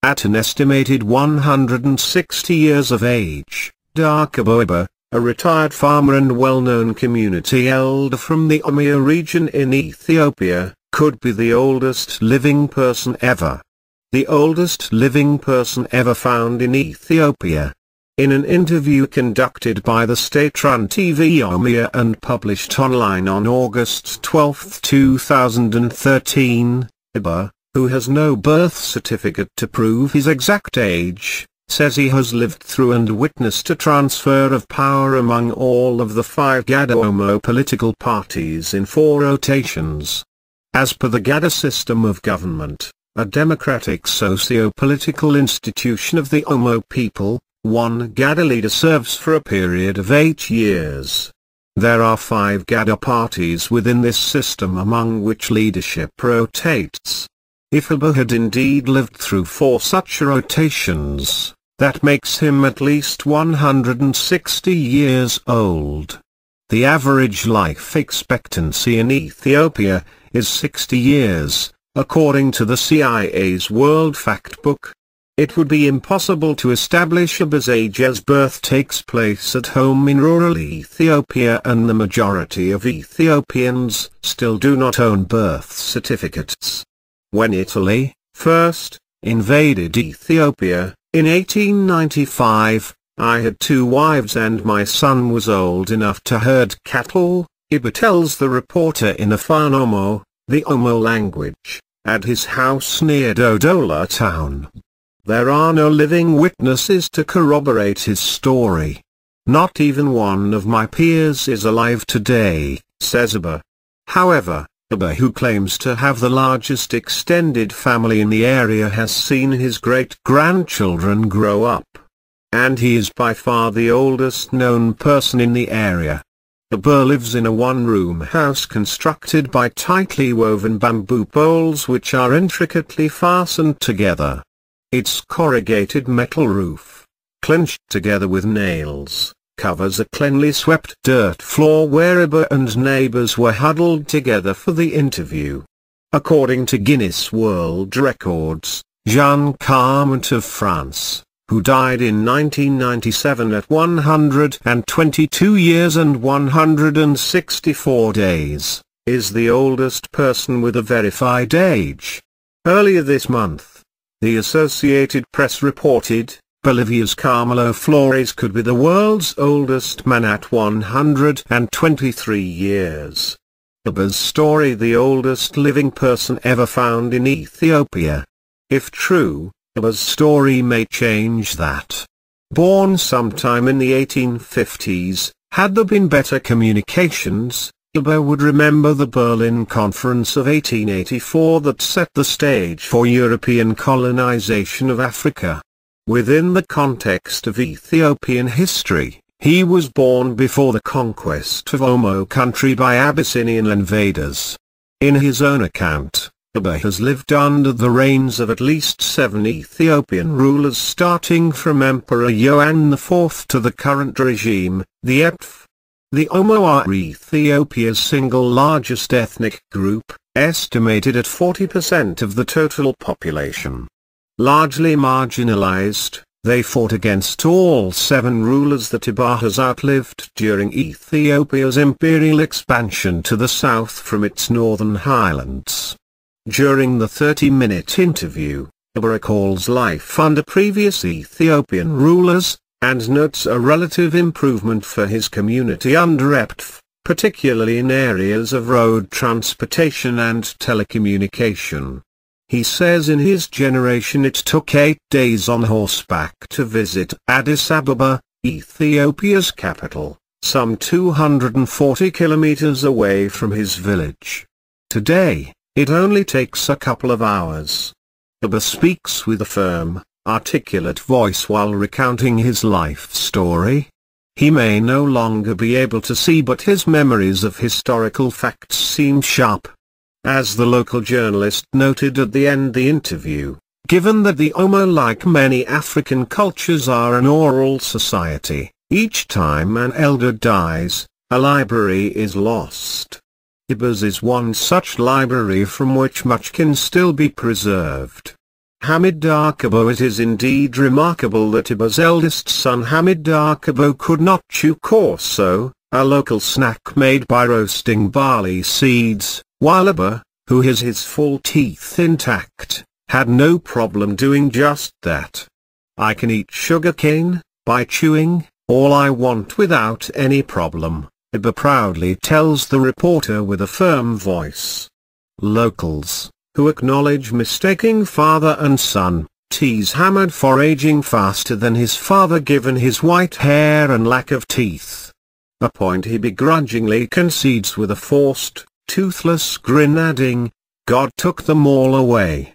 At an estimated 160 years of age, Dhaqabo Ebba, a retired farmer and well-known community elder from the Oromia region in Ethiopia, could be the oldest living person ever. The oldest living person ever found in Ethiopia. In an interview conducted by the state-run TV Oromiya and published online on August 12, 2013, Ebba, who has no birth certificate to prove his exact age, says he has lived through and witnessed a transfer of power among all of the 5 Gadaa Oromo political parties in 4 rotations. As per the Gadaa system of government, a democratic socio-political institution of the Oromo people, one Gadaa leader serves for a period of 8 years. There are 5 Gadaa parties within this system, among which leadership rotates. If Ebba had indeed lived through 4 such rotations, that makes him at least 160 years old. The average life expectancy in Ethiopia is 60 years, according to the CIA's World Factbook. It would be impossible to establish Ebba's age as birth takes place at home in rural Ethiopia, and the majority of Ethiopians still do not own birth certificates. When Italy, first, invaded Ethiopia, in 1895, I had 2 wives and my son was old enough to herd cattle, Ebba tells the reporter in Afan Oromo, the Oromo language, at his house near Dodola town. There are no living witnesses to corroborate his story. Not even one of my peers is alive today, says Ebba. However, Ebba, who claims to have the largest extended family in the area, has seen his great-grandchildren grow up. And he is by far the oldest known person in the area. Ebba lives in a 1-room house constructed by tightly woven bamboo poles which are intricately fastened together. Its corrugated metal roof, clinched together with nails, covers a cleanly swept dirt floor where Ebba and neighbors were huddled together for the interview. According to Guinness World Records, Jean Carment of France, who died in 1997 at 122 years and 164 days, is the oldest person with a verified age. Earlier this month, the Associated Press reported, Bolivia's Carmelo Flores could be the world's oldest man at 123 years. Ebba's story, the oldest living person ever found in Ethiopia. If true, Ebba's story may change that. Born sometime in the 1850s, had there been better communications, Ebba would remember the Berlin Conference of 1884 that set the stage for European colonization of Africa. Within the context of Ethiopian history, he was born before the conquest of Oromo country by Abyssinian invaders. In his own account, Ebba has lived under the reigns of at least 7 Ethiopian rulers, starting from Emperor Yohann IV to the current regime, the Eph. The Oromo are Ethiopia's single largest ethnic group, estimated at 40% of the total population. Largely marginalized, they fought against all 7 rulers that Ebba has outlived during Ethiopia's imperial expansion to the south from its northern highlands. During the 30-minute interview, Ebba recalls life under previous Ethiopian rulers, and notes a relative improvement for his community under Eph, particularly in areas of road transportation and telecommunication. He says in his generation it took 8 days on horseback to visit Addis Ababa, Ethiopia's capital, some 240 kilometers away from his village. Today, it only takes a couple of hours. Ebba speaks with a firm, articulate voice while recounting his life story. He may no longer be able to see, but his memories of historical facts seem sharp. As the local journalist noted at the end of the interview, given that the Oromo, like many African cultures, are an oral society, each time an elder dies, a library is lost. Ebba's is one such library from which much can still be preserved. Hamid Dhaqabo. It is indeed remarkable that Ebba's eldest son Hamid Dhaqabo could not chew corso, a local snack made by roasting barley seeds, while Ebba, who has his full teeth intact, had no problem doing just that. I can eat sugarcane, by chewing, all I want without any problem, Ebba proudly tells the reporter with a firm voice. Locals, who acknowledge mistaking father and son, tease Hamid for aging faster than his father given his white hair and lack of teeth. A point he begrudgingly concedes with a forced, toothless grin, adding, "God took them all away."